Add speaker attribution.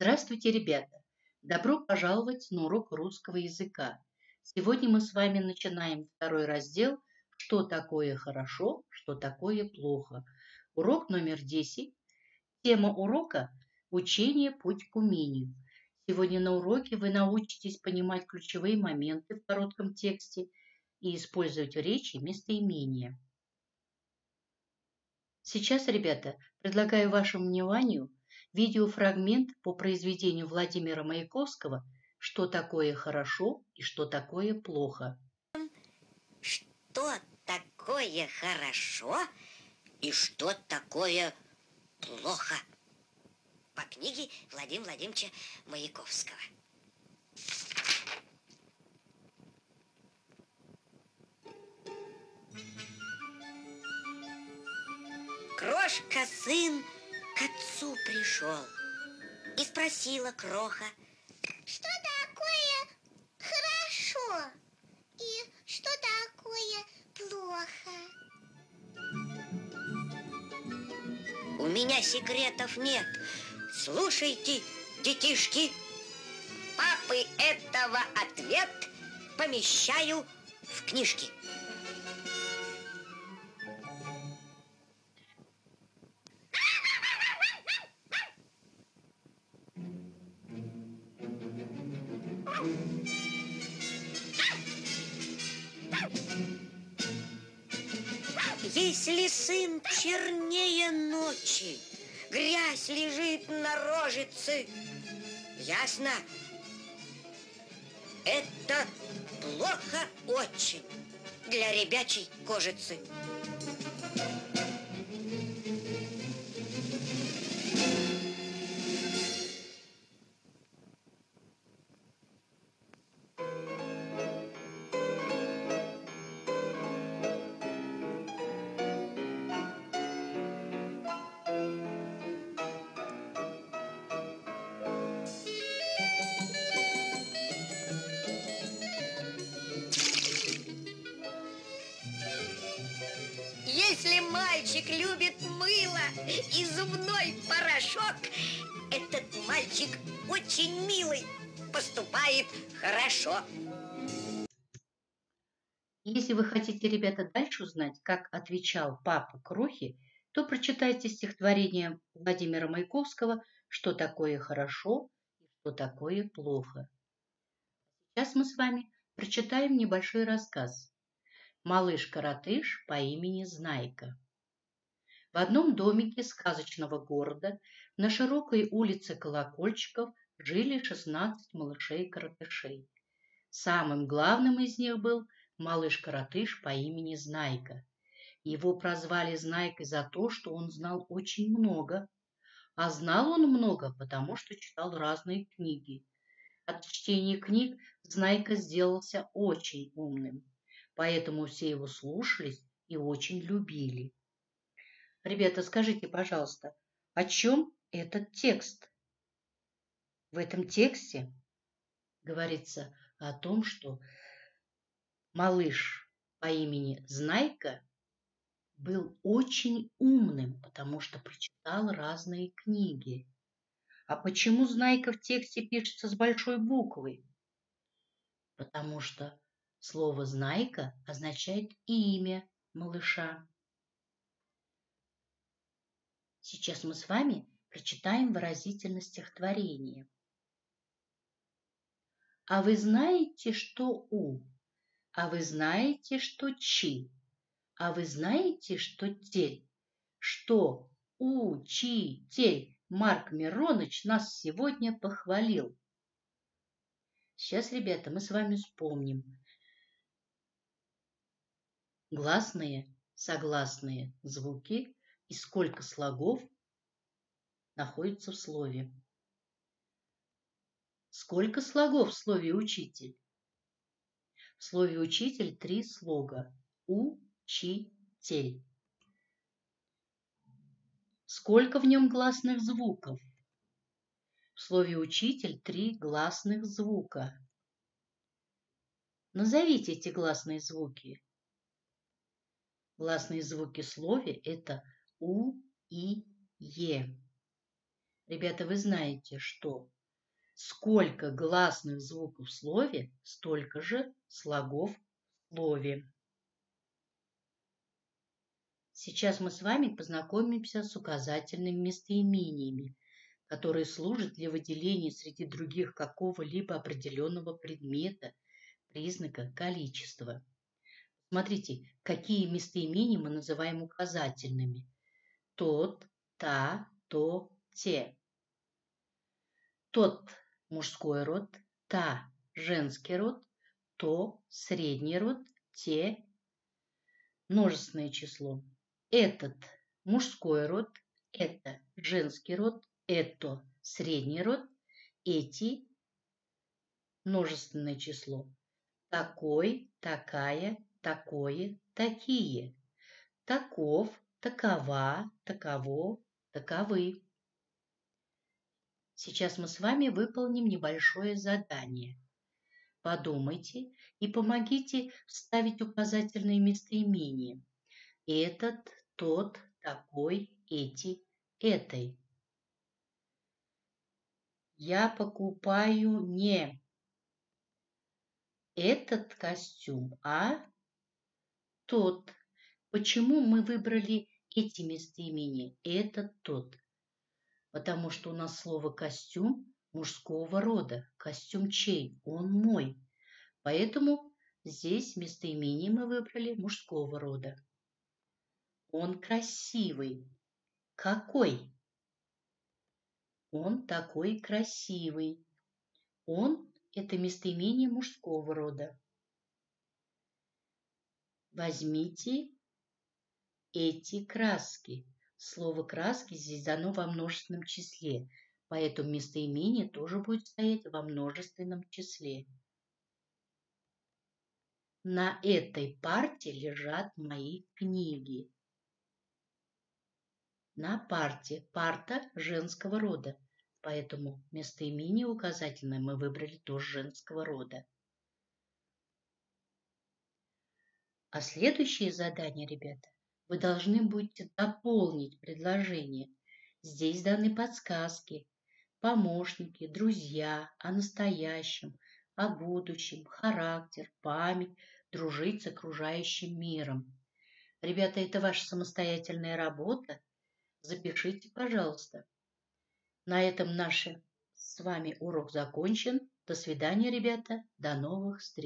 Speaker 1: Здравствуйте, ребята! Добро пожаловать на урок русского языка. Сегодня мы с вами начинаем второй раздел «Что такое хорошо, что такое плохо». Урок номер 10. Тема урока– «Учение. Путь к умению». Сегодня на уроке вы научитесь понимать ключевые моменты в коротком тексте и использовать в речи местоимения. Сейчас, ребята, предлагаю вашему вниманию видеофрагмент по произведению Владимира Маяковского «Что такое хорошо и что такое плохо».
Speaker 2: Что такое хорошо и что такое плохо? По книге Владимира Владимировича Маяковского. Крошка сын к отцу пришел и спросила кроха:
Speaker 3: что такое хорошо и что такое плохо?
Speaker 2: У меня секретов нет. Слушайте, детишки, папы этого ответ помещаю в книжки. Если сын чернее ночи, грязь лежит на рожице, ясно? Это плохо очень для ребячей кожицы. Если мальчик любит мыло и зубной порошок, этот мальчик очень милый, поступает хорошо.
Speaker 1: Если вы хотите, ребята, дальше узнать, как отвечал папа Крохе, то прочитайте стихотворение Владимира Маяковского «Что такое хорошо и что такое плохо». Сейчас мы с вами прочитаем небольшой рассказ. Малыш-коротыш по имени Знайка. В одном домике сказочного города на широкой улице Колокольчиков жили 16 малышей-коротышей. Самым главным из них был малыш-коротыш по имени Знайка. Его прозвали Знайкой за то, что он знал очень много. А знал он много, потому что читал разные книги. От чтения книг Знайка сделался очень умным, поэтому все его слушались и очень любили. Ребята, скажите, пожалуйста, о чем этот текст? В этом тексте говорится о том, что малыш по имени Знайка был очень умным, потому что прочитал разные книги. А почему Знайка в тексте пишется с большой буквы? Потому что слово «знайка» означает имя малыша. Сейчас мы с вами прочитаем выразительное стихотворение. А вы знаете, что «у», а вы знаете, что «чи», а вы знаете, что «тель», что учитель Марк Мироныч нас сегодня похвалил. Сейчас, ребята, мы с вами вспомним гласные, согласные звуки и сколько слогов находится в слове. Сколько слогов в слове «учитель»? В слове «учитель» 3 слога. У-чи-тель. Сколько в нем гласных звуков? В слове «учитель» 3 гласных звука. Назовите эти гласные звуки. Гласные звуки в слове – это У и Е. Ребята, вы знаете, что сколько гласных звуков в слове, столько же слогов в слове. Сейчас мы с вами познакомимся с указательными местоимениями, которые служат для выделения среди других какого-либо определенного предмета, признака, количества. Смотрите, какие местоимения мы называем указательными. Тот, та, то, те. Тот – мужской род, та – женский род, то – средний род, те – множественное число. Этот – мужской род, это – женский род, это – средний род, эти – множественное число. Такой, такая, такое, такие. Таков, такова, таково, таковы. Сейчас мы с вами выполним небольшое задание. Подумайте и помогите вставить указательные местоимения. Этот, тот, такой, эти, этой. Я покупаю не этот костюм, а тот. Почему мы выбрали эти местоимения? Этот, тот. Потому что у нас слово «костюм» мужского рода. Костюм чей? Он мой. Поэтому здесь местоимение мы выбрали мужского рода. Он красивый. Какой? Он такой красивый. Он – это местоимение мужского рода. Возьмите эти краски. Слово «краски» здесь дано во множественном числе, поэтому местоимение тоже будет стоять во множественном числе. На этой парте лежат мои книги. На парте. Парта женского рода, поэтому местоимение указательное мы выбрали тоже женского рода. А следующее задание, ребята, вы должны будете дополнить предложение. Здесь даны подсказки, помощники, друзья, о настоящем, о будущем, характер, память, дружить с окружающим миром. Ребята, это ваша самостоятельная работа. Запишите, пожалуйста. На этом наш с вами урок закончен. До свидания, ребята. До новых встреч.